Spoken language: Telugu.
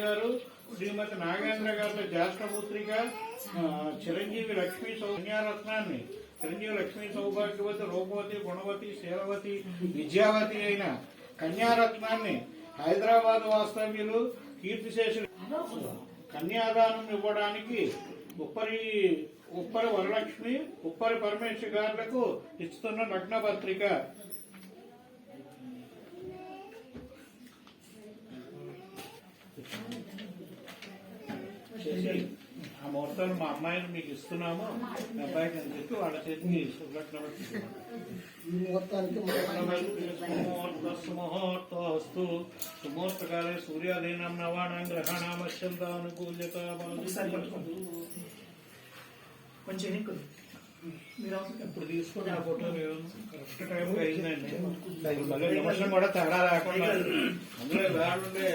గారు శ్రీమతి నాగేంద్ర గారి జ్యేష్ఠపుత్రిక చిరంజీవి లక్ష్మీ కన్యారత్నాన్ని చిరంజీవి లక్ష్మీ సౌభాగ్యవతి రూపవతి గుణవతి శీలవతి విద్యావతి అయిన కన్యారత్నాన్ని హైదరాబాద్ వాస్తవ్యులు కీర్తిశేషులు కన్యాదానం ఇవ్వడానికి ఉప్పరి వరలక్ష్మి ఉప్పరి పరమేశ్వర గారులకు ఇస్తున్న నగ్న పత్రిక. ఆ ముహూర్తాలు మా అమ్మాయిని మీకు ఇస్తున్నాము, మీ అబ్బాయికి అని చెప్పి వాళ్ళ చేతికి ముహూర్తస్తు సుముహూర్తకాలే సూర్యాదీనం నవానాం గ్రహాణామశ్యంతానుకూల్యత. కొంచెం మీరు ఇప్పుడు తీసుకుని ఆ ఫోటో కరెక్ట్ టైం అయిందండి. మళ్ళీ నిమిషం కూడా తేడా లేకుండా అందులో వేడుండే